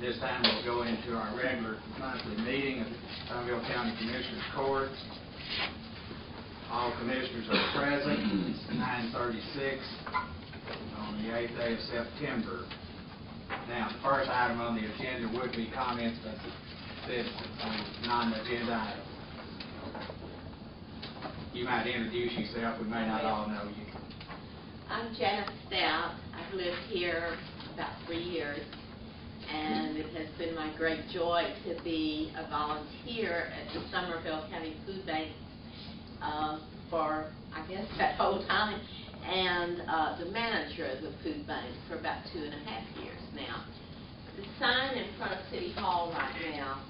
This time we'll go into our regular monthly meeting of the Somervell County Commissioners Court. All commissioners are present. It's 9:36 on the 8th day of September. Now, the first item on the agenda would be comments by citizens on non-agenda items. You might introduce yourself. We may not all know you. I'm Janis Stout. I've lived here about 3 years, and it has been my great joy to be a volunteer at the Somervell County Food Bank for, I guess, that whole time, and the manager of the food bank for about 2.5 years now. The sign in front of City Hall right now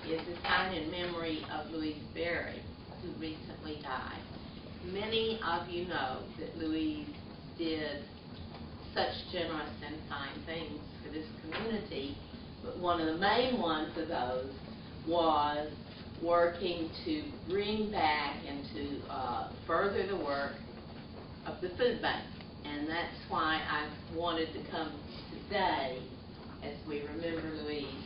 is a sign in memory of Louise Berry, who recently died. Many of you know that Louise did such generous and fine things for this community, but one of the main ones of those was working to bring back and to further the work of the food bank. And that's why I wanted to come today, as we remember Louise,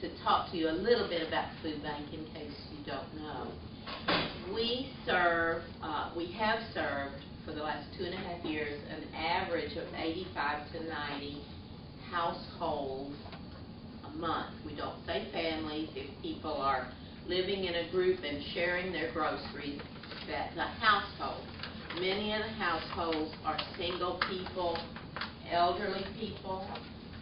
to talk to you a little bit about the food bank in case you don't know. We have served for the last 2.5 years an average of 85 to 90 households a month. We don't say families. If people are living in a group and sharing their groceries, that's a household. Many of the households are single people, elderly people.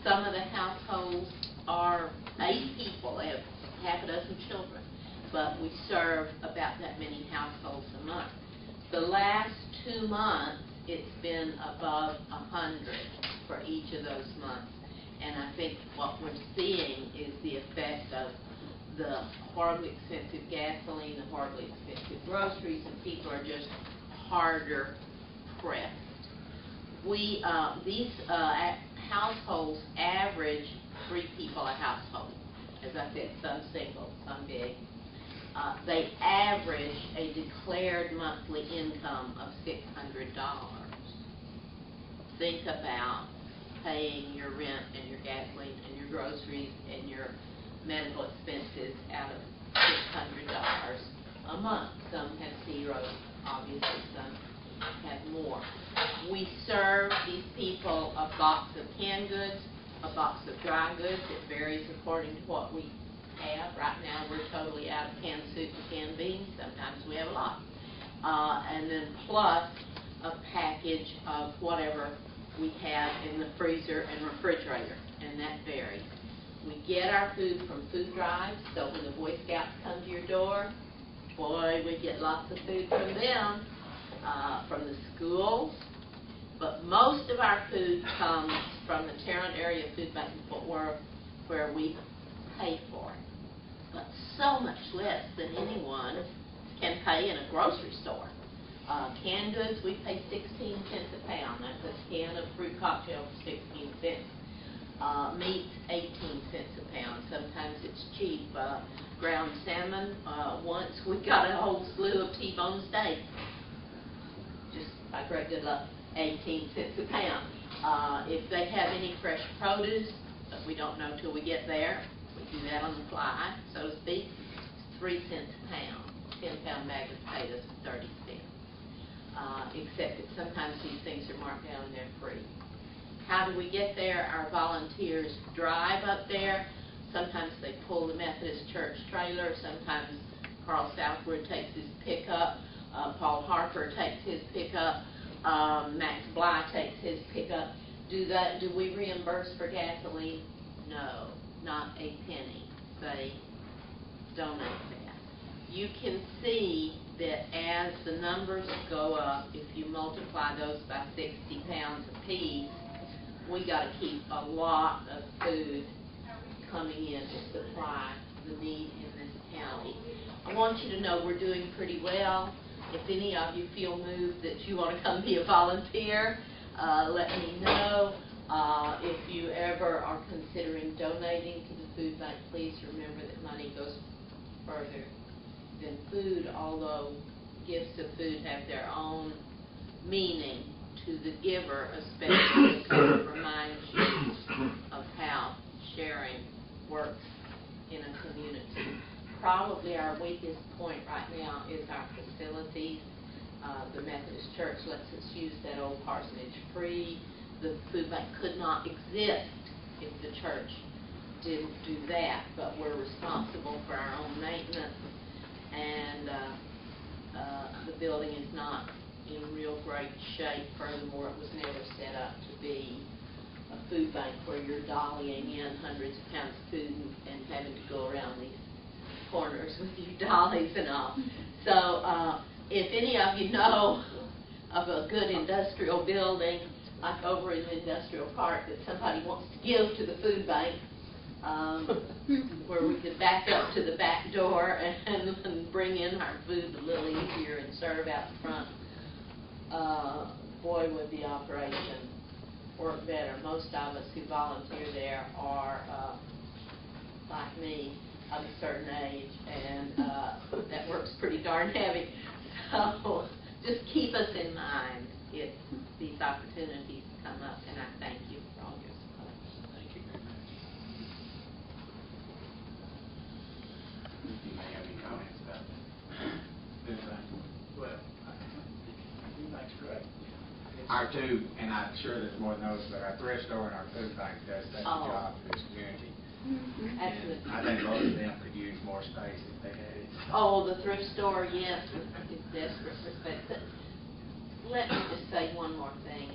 Some of the households are 8 people. They have half a dozen children. But we serve about that many households a month. The last 2 months, it's been above 100 for each of those months. And I think what we're seeing is the effect of the horribly expensive gasoline, the horribly expensive groceries, and people are just harder pressed. These households average 3 people a household. As I said, some single, some big. They average a declared monthly income of $600. Think about paying your rent and your gasoline and your groceries and your medical expenses out of $600 a month. Some have 0, obviously some have more. We serve these people a box of canned goods, a box of dry goods. It varies according to what we have. Right now we're totally out of canned soup and canned beans. Sometimes we have a lot. And then plus a package of whatever we have in the freezer and refrigerator, and that varies. We get our food from food drives, so when the Boy Scouts come to your door, boy, we get lots of food from them, from the schools. But most of our food comes from the Tarrant Area Food Bank in Fort Worth, where we pay for it. But so much less than anyone can pay in a grocery store. Canned goods, we pay 16 cents a pound. That's a can of fruit cocktail for 16 cents. Meat, 18 cents a pound. Sometimes it's cheap. Ground salmon, once we got a whole slew of T-bone steak. Just by great good luck, 18 cents a pound. If they have any fresh produce, we don't know till we get there. We do that on the fly, so to speak. It's 3 cents a pound. 10-pound bag of potatoes for 30 cents. Except that sometimes these things are marked down and they're free. How do we get there? Our volunteers drive up there. Sometimes they pull the Methodist Church trailer. Sometimes Carl Southward takes his pickup. Paul Harper takes his pickup. Max Bly takes his pickup. Do we reimburse for gasoline? No, not a penny. They donate that. You can see that as the numbers go up, if you multiply those by 60 pounds apiece, we got to keep a lot of food coming in to supply the need in this county. I want you to know we're doing pretty well. If any of you feel moved that you want to come be a volunteer, let me know. If you ever are considering donating to the food bank, please remember that money goes further than food, although gifts of food have their own meaning to the giver, especially because it reminds you of how sharing works in a community. Probably our weakest point right now is our facilities. The Methodist Church lets us use that old parsonage free. The food bank could not exist if the church didn't do that, but we're responsible for our own maintenance, and the building is not in real great shape. Furthermore, it was never set up to be a food bank where you're dollying in hundreds of pounds of food and having to go around these corners with your dollies and all. So if any of you know of a good industrial building, like over in the industrial park, that somebody wants to give to the food bank, where we could back up to the back door and bring in our food a little easier and serve out front, boy, would the operation work better. Most of us who volunteer there are, like me, of a certain age, and that works pretty darn heavy. So just keep us in mind if these opportunities come up, and I thank you for all your support. Thank you very much. You may have any comments about that. Food bank? Well, food bank's great. Our two, and I'm sure there's more than those, but our thrift store and our food bank does such a job for this community. Absolutely. I think both of them could use more space if they had it. Oh, the thrift store, yes, is desperate for space. But let me just say one more thing.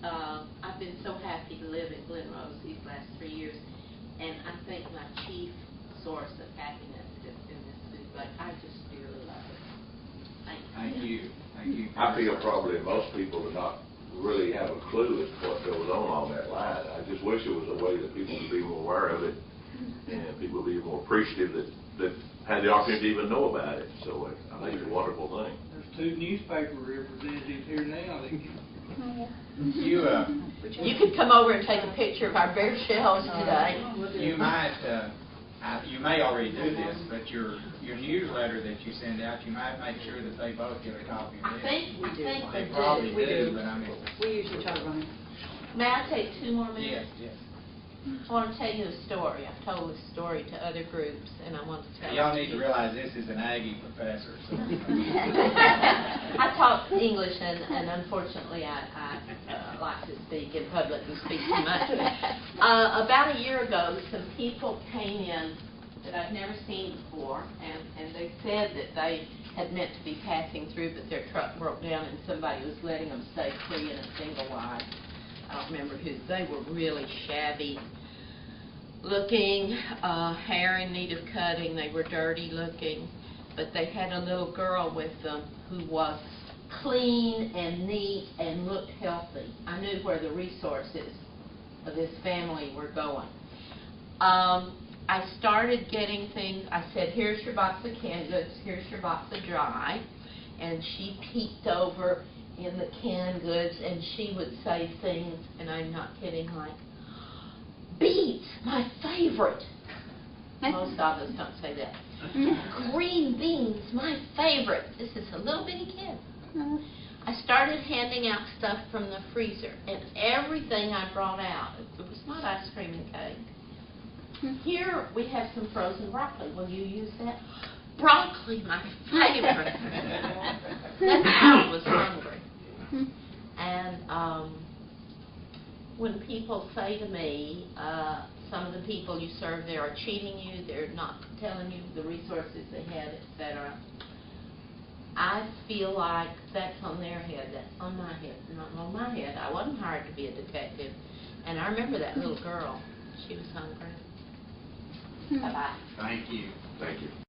I've been so happy to live in Glen Rose these last 3 years, and I think my chief source of happiness is in this food bank. I just dearly love it. Thank you. Thank you. I feel probably most people do not really have a clue as to what goes on that line. I just wish there was a way that people could be more aware of it, and people would be more appreciative that had the opportunity to even know about it. So I think it's a wonderful thing. There's 2 newspaper representatives here now. You could come over and take a picture of our bare shelves today. You might, you may already do this, but your newsletter that you send out, you might make sure that they both get a copy of I it. think They they probably do. do, but I mean. We usually try to run it. May I take 2 more minutes? Yes. I want to tell you a story. I've told this story to other groups, and I want to tell Y'all it need to you. realize this is an Aggie professor. So. I taught English, and unfortunately, I like to speak in public and speak too much. About a year ago, some people came in that I've never seen before, and they said that they had meant to be passing through, but their truck broke down, and somebody was letting them stay free in a single wide. I don't remember who. They were really shabby looking, hair in need of cutting. They were dirty looking, but they had a little girl with them who was clean and neat and looked healthy. I knew where the resources of this family were going. I started getting things. I said, here's your box of canned goods, here's your box of dry, and she peeked over in the canned goods, and she would say things, and I'm not kidding, like, beets, my favorite. Most of us don't say that. Green beans, my favorite. This is a little bitty kid. I started handing out stuff from the freezer, and everything I brought out, it was not ice cream and cake. Here we have some frozen broccoli. Will you use that? Broccoli, my favorite. That's how I was hungry. And when people say to me, some of the people you serve there are cheating you, they're not telling you the resources they had, etc., I feel like that's on their head, that's on my head, not on my head. I wasn't hired to be a detective. And I remember that little girl. She was hungry. Bye-bye. Thank you. Thank you.